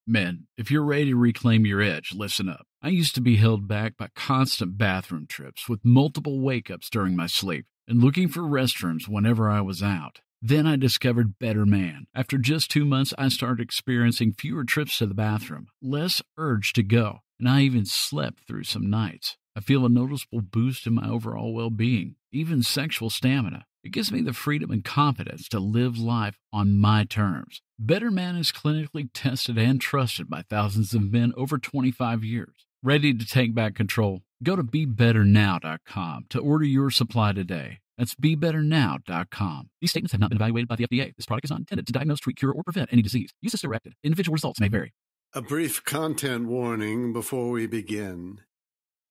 Men, if you're ready to reclaim your edge, listen up. I used to be held back by constant bathroom trips with multiple wake-ups during my sleep and looking for restrooms whenever I was out. Then I discovered Better Man. After just 2 months, I started experiencing fewer trips to the bathroom, less urge to go, and I even slept through some nights. I feel a noticeable boost in my overall well-being, even sexual stamina. It gives me the freedom and confidence to live life on my terms. Better Man is clinically tested and trusted by thousands of men over 25 years. Ready to take back control? Go to BeBetterNow.com to order your supply today. That's BeBetterNow.com. These statements have not been evaluated by the FDA. This product is not intended to diagnose, treat, cure, or prevent any disease. Use as directed. Individual results may vary. A brief content warning before we begin.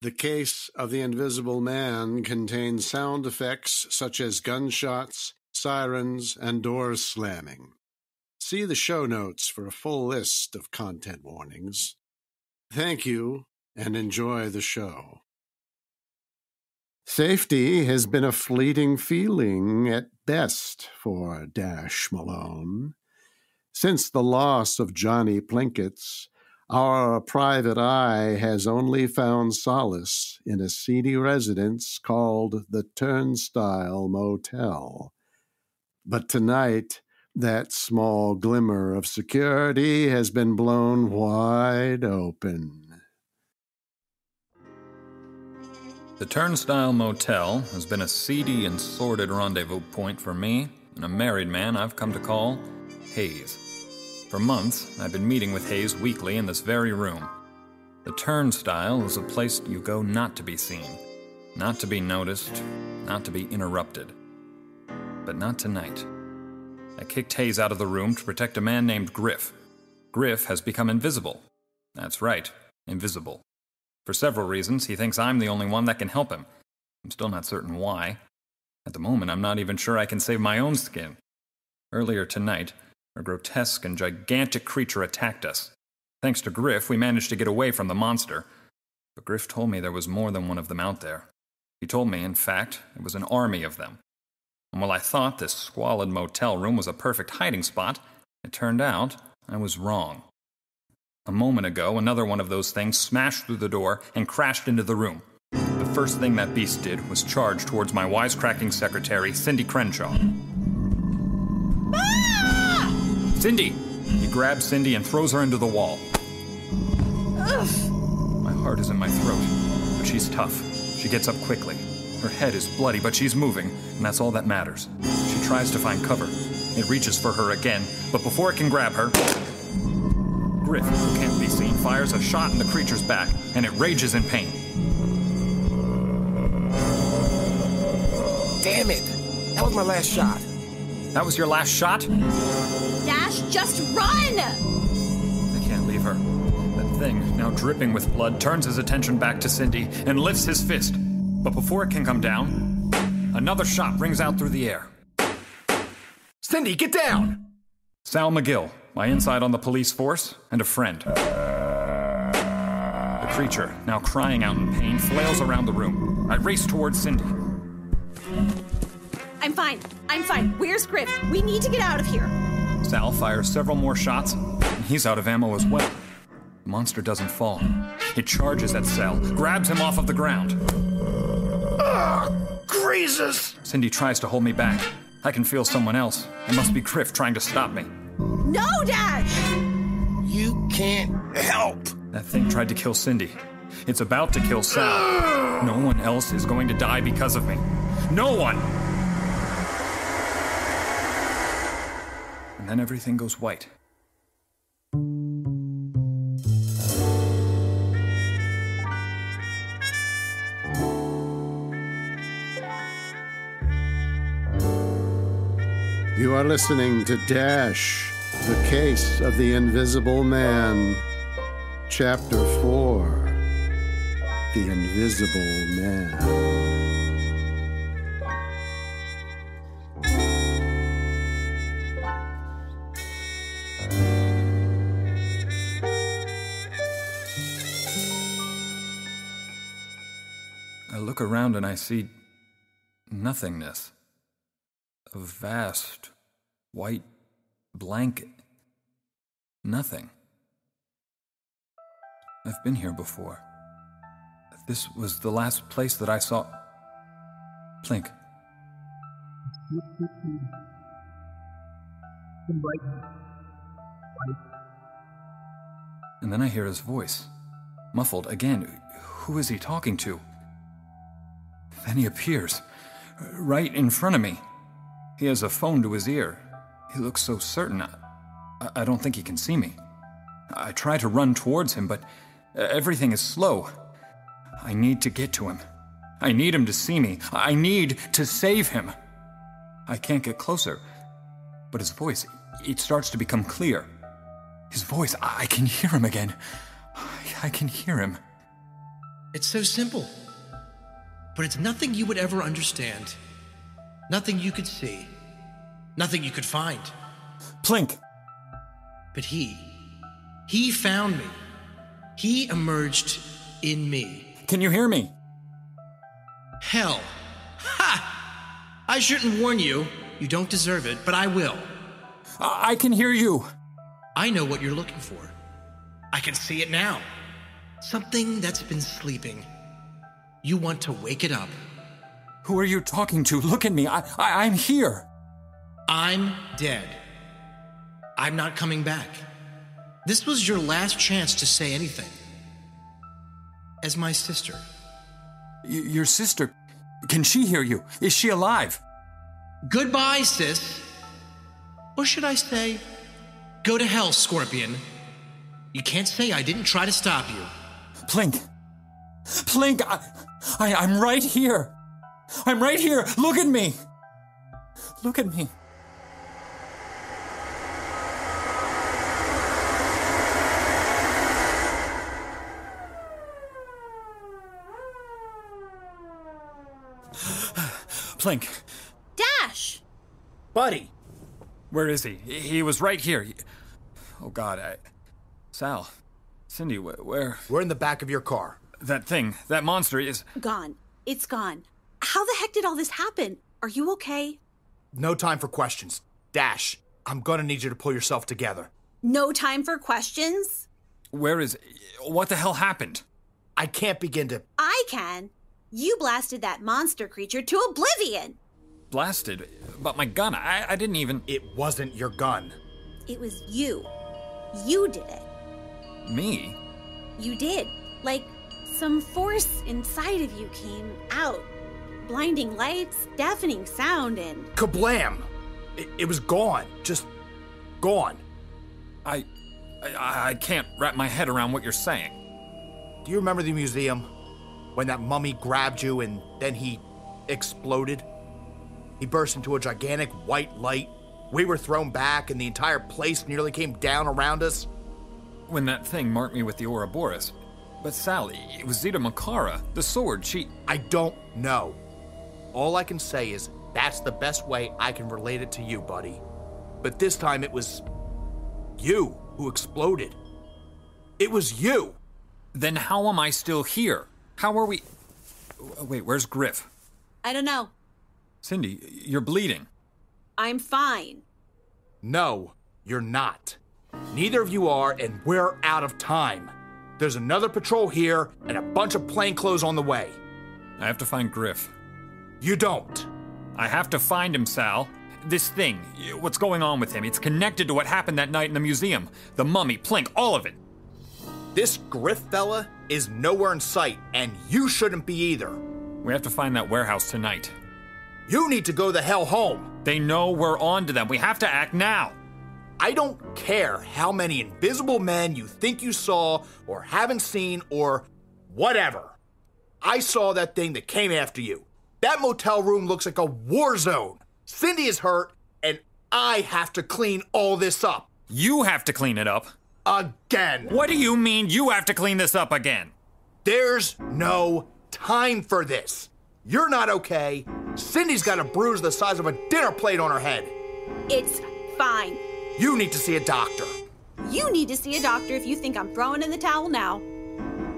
The case of the Invisible Man contains sound effects such as gunshots, sirens, and doors slamming. See the show notes for a full list of content warnings. Thank you, and enjoy the show. Safety has been a fleeting feeling at best for Malone. Since the loss of Johnny Plinkett's, our private eye has only found solace in a seedy residence called the Turnstile Motel. But tonight, that small glimmer of security has been blown wide open. The Turnstile Motel has been a seedy and sordid rendezvous point for me and a married man I've come to call Hayes. For months, I've been meeting with Hayes weekly in this very room. The Turnstile is a place you go not to be seen, not to be noticed, not to be interrupted. But not tonight. I kicked Hayes out of the room to protect a man named Griff. Griff has become invisible. That's right, invisible. For several reasons, he thinks I'm the only one that can help him. I'm still not certain why. At the moment, I'm not even sure I can save my own skin. Earlier tonight, a grotesque and gigantic creature attacked us. Thanks to Griff, we managed to get away from the monster. But Griff told me there was more than one of them out there. He told me, in fact, it was an army of them. And while I thought this squalid motel room was a perfect hiding spot, it turned out I was wrong. A moment ago, another one of those things smashed through the door and crashed into the room. The first thing that beast did was charge towards my wisecracking secretary, Cindy Crenshaw. Cindy! He grabs Cindy and throws her into the wall. Ugh. My heart is in my throat, but she's tough. She gets up quickly. Her head is bloody, but she's moving, and that's all that matters. She tries to find cover. It reaches for her again, but before it can grab her, Griff, who can't be seen, fires a shot in the creature's back, and it rages in pain. Damn it! That was my last shot. That was your last shot? Dash, just run! I can't leave her. That thing, now dripping with blood, turns his attention back to Cindy and lifts his fist. But before it can come down, another shot rings out through the air. Cindy, get down! Sal McGill, my inside on the police force, and a friend. The creature, now crying out in pain, flails around the room. I race towards Cindy. I'm fine. Where's Griff? We need to get out of here. Sal fires several more shots, and he's out of ammo as well. The monster doesn't fall. It charges at Sal, grabs him off of the ground. Jesus! Cindy tries to hold me back. I can feel someone else. It must be Griff trying to stop me. No, Dash! You can't help. That thing tried to kill Cindy. It's about to kill Sal. No one else is going to die because of me. No one! And then everything goes white. You are listening to Dash, the Case of the Invisible Man, Chapter 4, The Invisible Man. I look around and I see nothingness. A vast, white blanket. Nothing. I've been here before. This was the last place that I saw... Plink. And then I hear his voice. Muffled again. Who is he talking to? Then he appears. Right in front of me. He has a phone to his ear. He looks so certain. I don't think he can see me. I try to run towards him, but everything is slow. I need to get to him. I need him to see me. I need to save him. I can't get closer. But his voice, it starts to become clear. His voice, I can hear him again. I can hear him. It's so simple. But it's nothing you would ever understand. Nothing you could see. Nothing you could find. Plink. But he found me. He emerged in me. Can you hear me? Hell. Ha! I shouldn't warn you. You don't deserve it, but I will. I can hear you. I know what you're looking for. I can see it now. Something that's been sleeping. You want to wake it up. Who are you talking to? Look at me. I'm here. I'm dead. I'm not coming back. This was your last chance to say anything. As my sister. Your sister, can she hear you? Is she alive? Goodbye, sis. Or should I say, go to hell, Scorpion. You can't say I didn't try to stop you. Plink. Plink, I'm right here. I'm right here. Look at me. Look at me. Plink. Dash! Buddy. Where is he? He was right here. Oh, God. Sal. Cindy, where? We're in the back of your car. That thing, that monster is... Gone. It's gone. How the heck did all this happen? Are you okay? No time for questions. Dash, I'm gonna need you to pull yourself together. No time for questions? Where is... What the hell happened? I can't begin to... I can. You blasted that monster creature to oblivion. Blasted? But my gun, I didn't even... It wasn't your gun. It was you. You did it. Me? You did. Like, some force inside of you came out. Blinding lights, deafening sound, and... Kablam! It was gone. Just gone. I can't wrap my head around what you're saying. Do you remember the museum? When that mummy grabbed you and then he exploded? He burst into a gigantic white light. We were thrown back and the entire place nearly came down around us. When that thing marked me with the Ouroboros. But Sally, it was Zeta Makara, the sword, she... I don't know. All I can say is that's the best way I can relate it to you, buddy. But this time it was you who exploded. It was you. Then how am I still here? How are we... Wait, where's Griff? I don't know. Cindy, you're bleeding. I'm fine. No, you're not. Neither of you are, and we're out of time. There's another patrol here and a bunch of plainclothes on the way. I have to find Griff. You don't. I have to find him, Sal. This thing, what's going on with him? It's connected to what happened that night in the museum. The mummy, Plink, all of it. This Griff fella is nowhere in sight, and you shouldn't be either. We have to find that warehouse tonight. You need to go the hell home. They know we're on to them. We have to act now. I don't care how many invisible men you think you saw or haven't seen or whatever. I saw that thing that came after you. That motel room looks like a war zone. Cindy is hurt, and I have to clean all this up. You have to clean it up. Again. What do you mean you have to clean this up again? There's no time for this. You're not okay. Cindy's got a bruise the size of a dinner plate on her head. It's fine. You need to see a doctor. You need to see a doctor if you think I'm throwing in the towel now.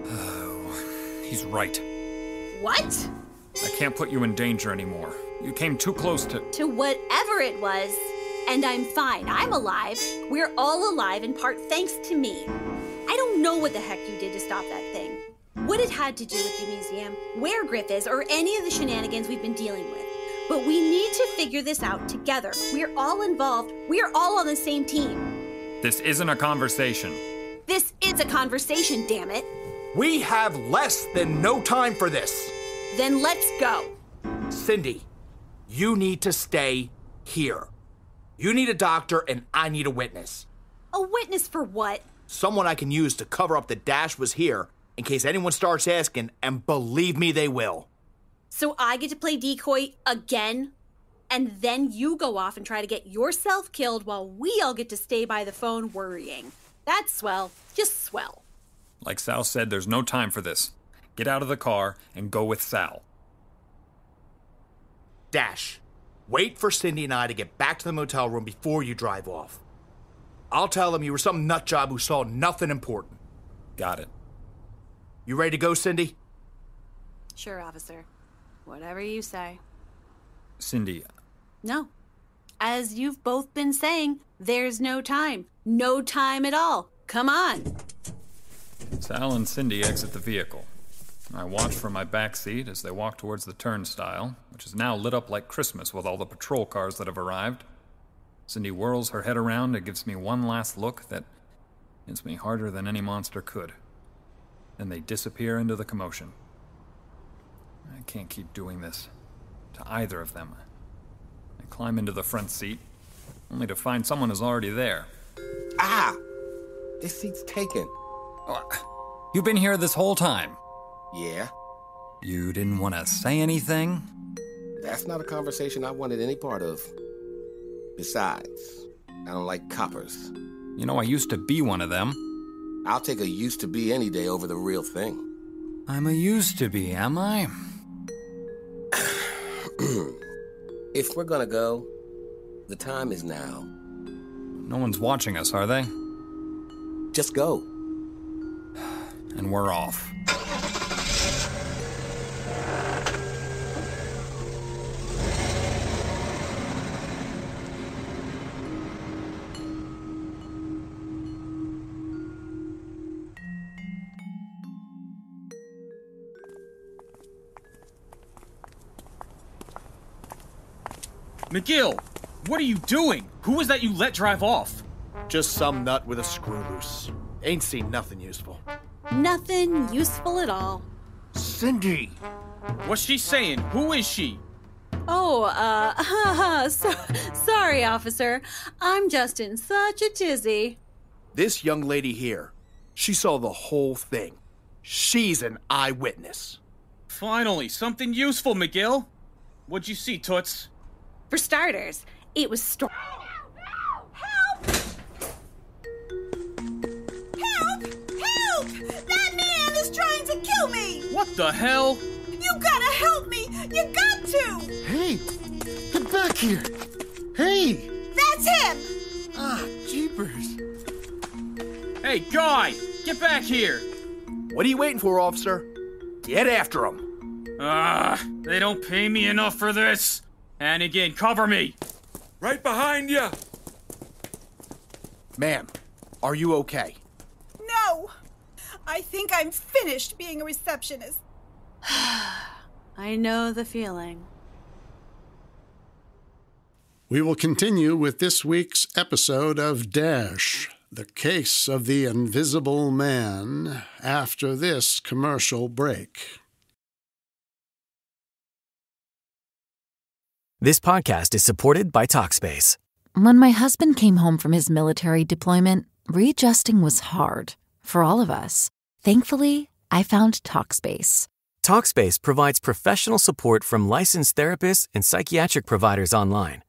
Oh, he's right. What? I can't put you in danger anymore. You came too close to... To whatever it was. And I'm fine. I'm alive. We're all alive in part thanks to me. I don't know what the heck you did to stop that thing. What it had to do with the museum, where Griff is, or any of the shenanigans we've been dealing with. But we need to figure this out together. We're all involved. We're all on the same team. This isn't a conversation. This is a conversation, damn it. We have less than no time for this. Then let's go. Cindy, you need to stay here. You need a doctor and I need a witness. A witness for what? Someone I can use to cover up that Dash was here in case anyone starts asking, and believe me, they will. So I get to play decoy again? And then you go off and try to get yourself killed while we all get to stay by the phone worrying. That's swell. Just swell. Like Sal said, there's no time for this. Get out of the car and go with Sal. Dash, wait for Cindy and I to get back to the motel room before you drive off. I'll tell them you were some nutjob who saw nothing important. Got it. You ready to go, Cindy? Sure, officer. Whatever you say. Cindy. No. As you've both been saying, there's no time. No time at all. Come on. Sal and Cindy exit the vehicle. I watch from my back seat as they walk towards the turnstile, which is now lit up like Christmas with all the patrol cars that have arrived. Cindy whirls her head around and gives me one last look that hits me harder than any monster could. Then they disappear into the commotion. I can't keep doing this to either of them. I climb into the front seat, only to find someone is already there. Ah! This seat's taken. Oh, you've been here this whole time. Yeah? You didn't want to say anything? That's not a conversation I wanted any part of. Besides, I don't like coppers. You know, I used to be one of them. I'll take a used to be any day over the real thing. I'm a used to be, am I? If we're gonna go, the time is now. No one's watching us, are they? Just go. And we're off. McGill, what are you doing? Who was that you let drive off? Just some nut with a screw loose. Ain't seen nothing useful. Nothing useful at all. Cindy! What's she saying? Who is she? Oh, sorry, officer. I'm just in such a tizzy. This young lady here, she saw the whole thing. She's an eyewitness. Finally, something useful, McGill. What'd you see, Toots? For starters, it was Help! Help! That man is trying to kill me! What the hell? You gotta help me! You got to! Hey! Get back here! Hey! That's him! Ah, jeepers. Hey, guy! Get back here! What are you waiting for, officer? Get after him. They don't pay me enough for this. Hannigan, cover me! Right behind you! Ma'am, are you okay? No! I think I'm finished being a receptionist. I know the feeling. We will continue with this week's episode of Dash, the case of the Invisible Man, after this commercial break. This podcast is supported by Talkspace. When my husband came home from his military deployment, readjusting was hard for all of us. Thankfully, I found Talkspace. Talkspace provides professional support from licensed therapists and psychiatric providers online.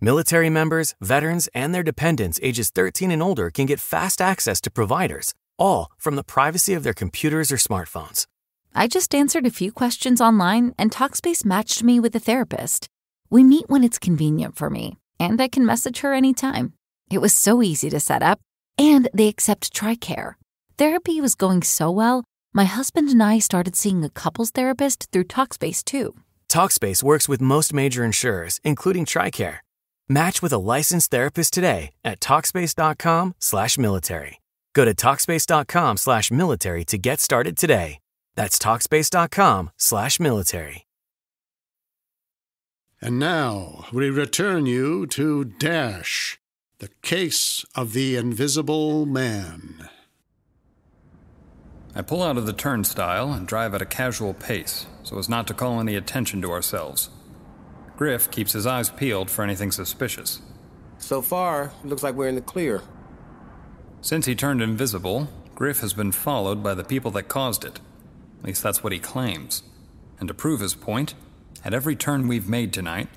Military members, veterans, and their dependents ages 13 and older can get fast access to providers, all from the privacy of their computers or smartphones. I just answered a few questions online, and Talkspace matched me with a therapist. We meet when it's convenient for me, and I can message her anytime. It was so easy to set up, and they accept TRICARE. Therapy was going so well, my husband and I started seeing a couples therapist through Talkspace too. Talkspace works with most major insurers, including TRICARE. Match with a licensed therapist today at Talkspace.com/military. Go to Talkspace.com/military to get started today. That's Talkspace.com/military. And now we return you to Dash, the case of the Invisible Man. I pull out of the turnstile and drive at a casual pace so as not to call any attention to ourselves. Griff keeps his eyes peeled for anything suspicious. So far, it looks like we're in the clear. Since he turned invisible, Griff has been followed by the people that caused it. At least that's what he claims. And to prove his point, at every turn we've made tonight,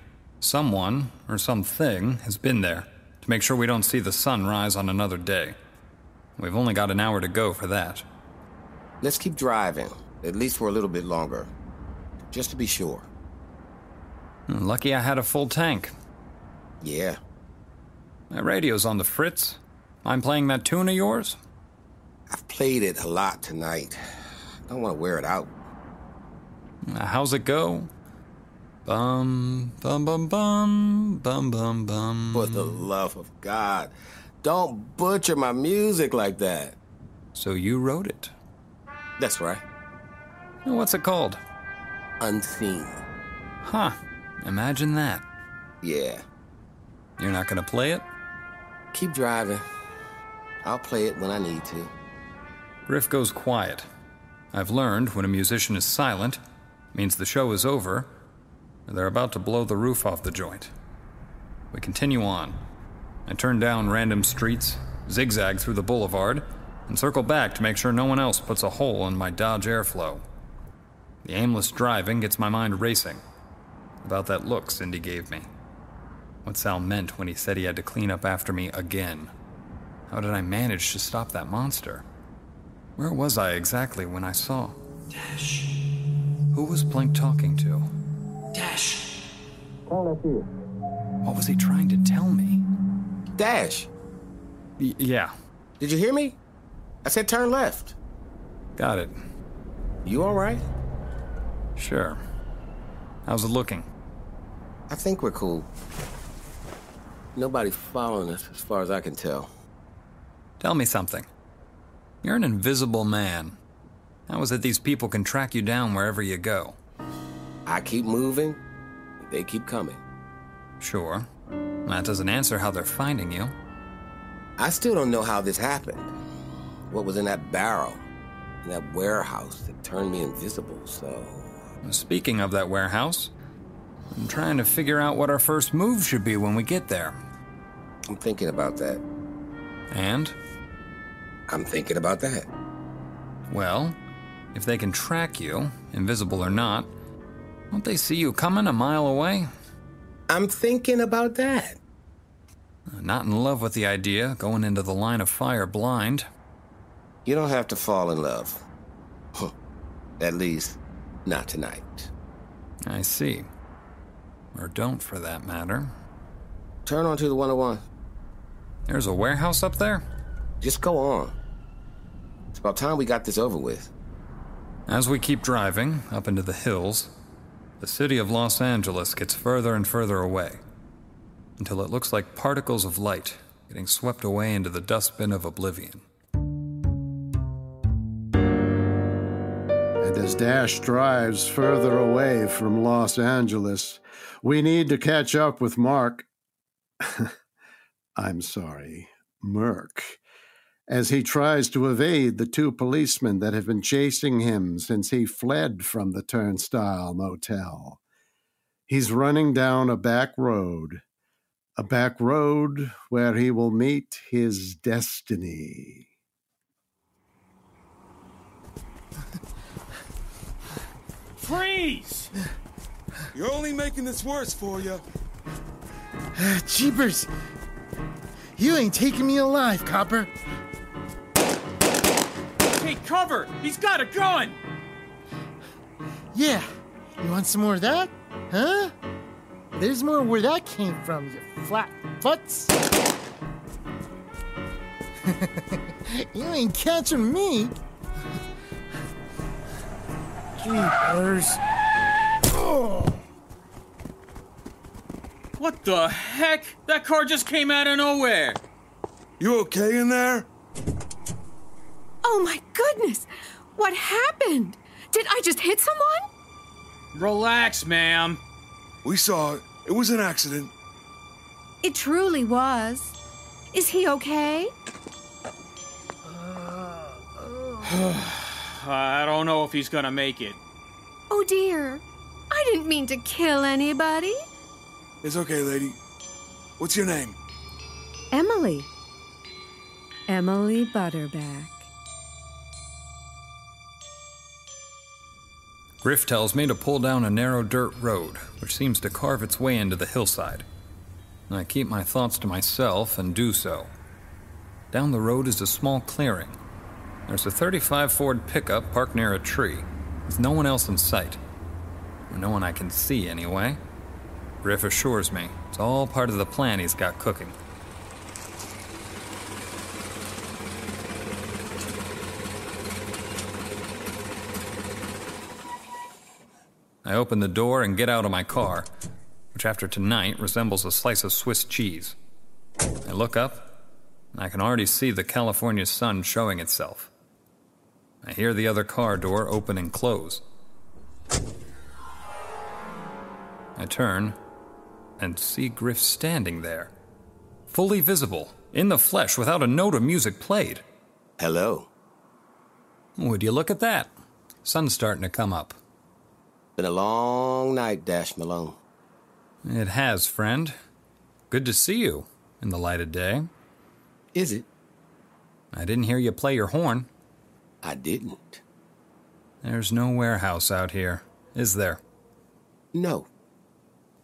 someone or something has been there to make sure we don't see the sun rise on another day. We've only got an hour to go for that. Let's keep driving, at least for a little bit longer, just to be sure. Lucky I had a full tank. Yeah. My radio's on the fritz. I'm playing that tune of yours? I've played it a lot tonight. I don't want to wear it out. How's it go? Bum, bum, bum, bum, bum, bum, bum. For the love of God, don't butcher my music like that. So you wrote it? That's right. What's it called? Unseen. Huh. Imagine that. Yeah. You're not gonna play it? Keep driving. I'll play it when I need to. Griff goes quiet. I've learned when a musician is silent, it means the show is over, or they're about to blow the roof off the joint. We continue on. I turn down random streets, zigzag through the boulevard, and circle back to make sure no one else puts a hole in my Dodge airflow. The aimless driving gets my mind racing. About that look Cindy gave me. What Sal meant when he said he had to clean up after me again. How did I manage to stop that monster? Where was I exactly when I saw? Dash. Who was Blink talking to? Dash. What was he trying to tell me? Dash. Yeah. Did you hear me? I said turn left. Got it. You all right? Sure. How's it looking? I think we're cool. Nobody's following us as far as I can tell. Tell me something. You're an invisible man. How is it these people can track you down wherever you go? I keep moving, they keep coming. Sure. That doesn't answer how they're finding you. I still don't know how this happened. What was in that barrel, in that warehouse that turned me invisible, so... Speaking of that warehouse, I'm trying to figure out what our first move should be when we get there. I'm thinking about that. And? I'm thinking about that. Well, if they can track you, invisible or not, won't they see you coming a mile away? I'm thinking about that. Not in love with the idea, going into the line of fire blind. You don't have to fall in love. At least, not tonight. I see. Or don't, for that matter. Turn onto the 101. There's a warehouse up there? Just go on. It's about time we got this over with. As we keep driving up into the hills, the city of Los Angeles gets further and further away, until it looks like particles of light getting swept away into the dustbin of oblivion. And as Dash drives further away from Los Angeles, we need to catch up with Mark. I'm sorry, Merk, as he tries to evade the two policemen that have been chasing him since he fled from the Turnstile Motel. He's running down a back road where he will meet his destiny. Freeze! You're only making this worse for you. Jeepers! You ain't taking me alive, Copper. Take cover! He's got a gun! Yeah. You want some more of that? Huh? There's more where that came from, you flat futs. You ain't catching me. Jeepers. Oh. What the heck? That car just came out of nowhere. You okay in there? Oh my goodness! What happened? Did I just hit someone? Relax, ma'am. We saw it. It was an accident. It truly was. Is he okay? I don't know if he's gonna make it. Oh dear. I didn't mean to kill anybody. It's okay, lady. What's your name? Emily. Emily Butterback. Griff tells me to pull down a narrow dirt road, which seems to carve its way into the hillside. I keep my thoughts to myself and do so. Down the road is a small clearing. There's a 35 Ford pickup parked near a tree, with no one else in sight. Or no one I can see, anyway. Griff assures me it's all part of the plan he's got cooking. I open the door and get out of my car, which after tonight resembles a slice of Swiss cheese. I look up, and I can already see the California sun showing itself. I hear the other car door open and close. I turn and see Griff standing there, fully visible, in the flesh, without a note of music played. Hello. Would you look at that? Sun's starting to come up. Been a long night, Malone. It has, friend. Good to see you in the light of day. Is it? I didn't hear you play your horn. I didn't. There's no warehouse out here, is there? No.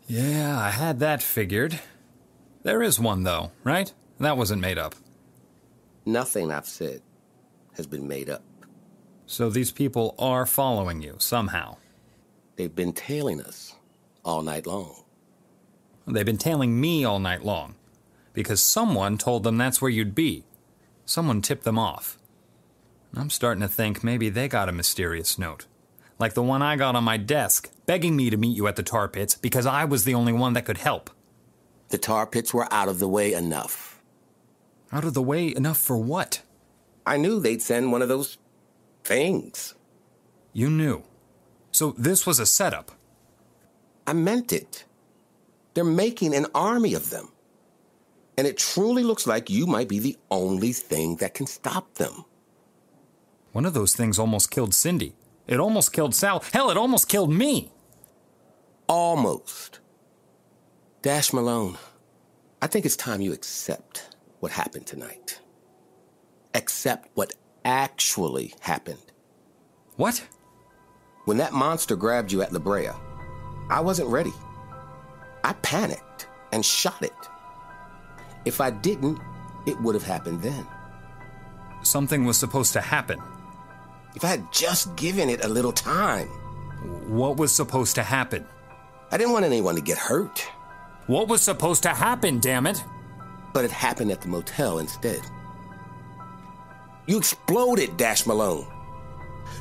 Yeah, I had that figured. There is one, though, right? That wasn't made up. Nothing I've said has been made up. So these people are following you, somehow? They've been tailing us all night long. They've been tailing me all night long. Because someone told them that's where you'd be. Someone tipped them off. I'm starting to think maybe they got a mysterious note. Like the one I got on my desk, begging me to meet you at the tar pits because I was the only one that could help. The tar pits were out of the way enough. Out of the way enough for what? I knew they'd send one of those things. You knew? So this was a setup? I meant it. They're making an army of them. And it truly looks like you might be the only thing that can stop them. One of those things almost killed Cindy. It almost killed Sal. Hell, it almost killed me. Almost. Malone, I think it's time you accept what happened tonight. Accept what actually happened. What? When that monster grabbed you at La Brea, I wasn't ready. I panicked and shot it. If I didn't, it would have happened then. Something was supposed to happen. If I had just given it a little time. What was supposed to happen? I didn't want anyone to get hurt. What was supposed to happen, damn it? But it happened at the motel instead. You exploded, Malone.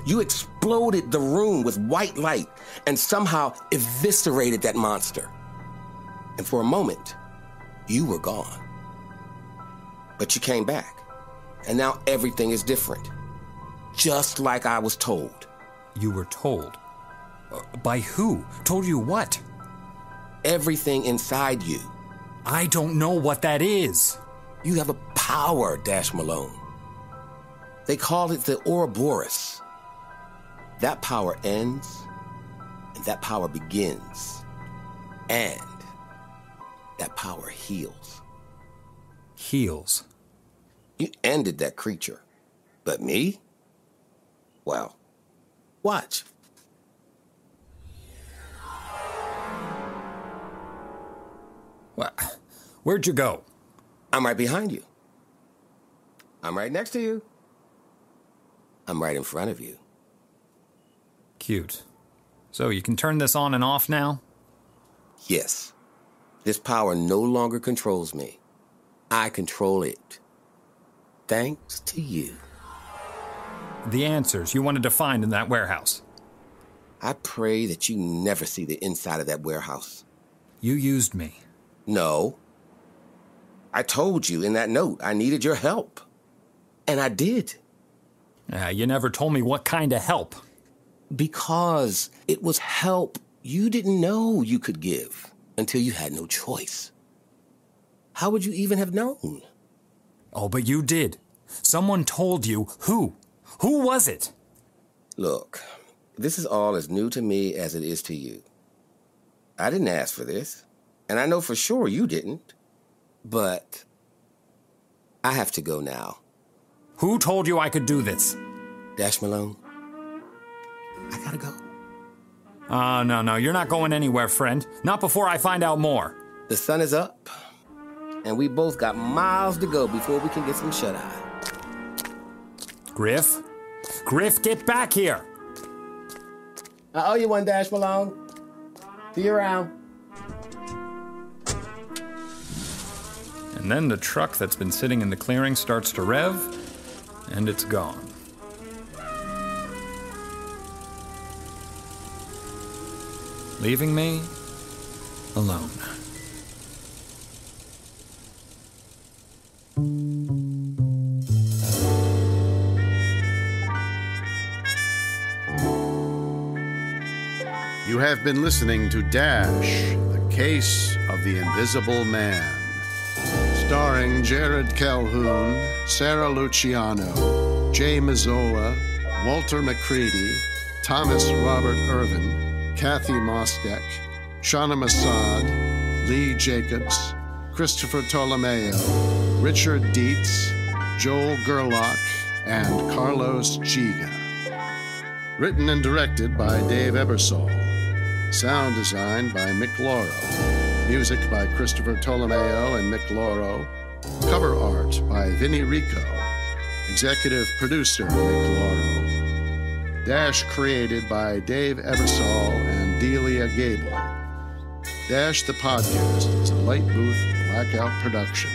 You exploded the room with white light and somehow eviscerated that monster. And for a moment, you were gone. But you came back. And now everything is different. Just like I was told. You were told? By who? Told you what? Everything inside you. I don't know what that is. You have a power, Malone. They call it the Ouroboros. That power ends, and that power begins. And that power heals. Heals? You ended that creature. But me? Well, watch. What? Where'd you go? I'm right behind you. I'm right next to you. I'm right in front of you. Cute. So you can turn this on and off now? Yes. This power no longer controls me. I control it. Thanks to you. The answers you wanted to find in that warehouse. I pray that you never see the inside of that warehouse. You used me. No. I told you in that note I needed your help. And I did. You never told me what kind of help. Because it was help you didn't know you could give until you had no choice. How would you even have known? Oh, but you did. Someone told you. Who? Who was it? Look, this is all as new to me as it is to you. I didn't ask for this, and I know for sure you didn't. But I have to go now. Who told you I could do this? Dash Malone, I gotta go. No, you're not going anywhere, friend. Not before I find out more. The sun is up, and we both got miles to go before we can get some shut-eye. Griff? Griff, get back here! I owe you one, Dash Malone. See you around. And then the truck that's been sitting in the clearing starts to rev, and it's gone. Leaving me alone. You have been listening to Dash, the Case of the Invisible Man. Starring Jared Calhoun, Sara Luciano, Jay Mazzola, Walter McCready, Thomas Robert Irvin, Cathy Mostek, Shanna Massad, Leigh Jacobs, Christopher Ptolomeo, Richard Dietz, Joel Gerlach, and Carlos Jiga. Written and directed by Dave Ebersole. Sound design by Mick Loro. Music by Christopher Ptolomeo and Mick Loro. Cover art by Vinnie Rico. Executive producer Mick Loro. Dash created by Dave Ebersole and Delia Gable. Dash the podcast is a Light Booth Blackout production.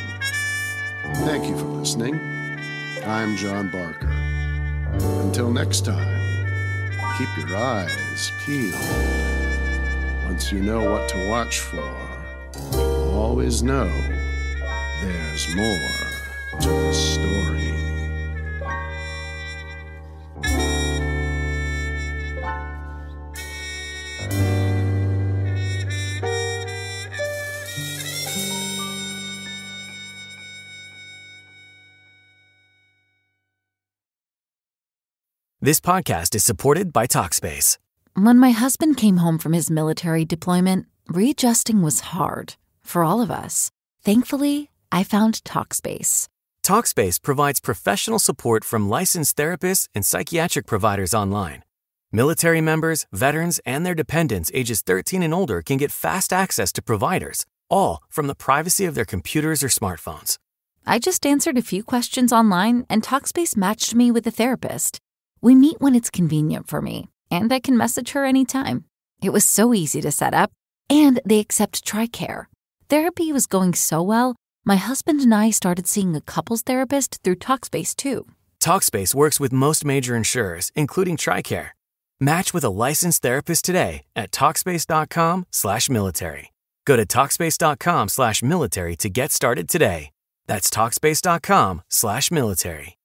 Thank you for listening. I'm John Barker. Until next time, keep your eyes peeled. Once you know what to watch for, you'll always know there's more to the story. This podcast is supported by Talkspace. When my husband came home from his military deployment, readjusting was hard for all of us. Thankfully, I found Talkspace. Talkspace provides professional support from licensed therapists and psychiatric providers online. Military members, veterans, and their dependents ages 13 and older can get fast access to providers, all from the privacy of their computers or smartphones. I just answered a few questions online, and Talkspace matched me with a therapist. We meet when it's convenient for me, and I can message her anytime. It was so easy to set up, and they accept TRICARE. Therapy was going so well, my husband and I started seeing a couples therapist through Talkspace too. Talkspace works with most major insurers, including TRICARE. Match with a licensed therapist today at Talkspace.com/military. Go to Talkspace.com/military to get started today. That's Talkspace.com/military.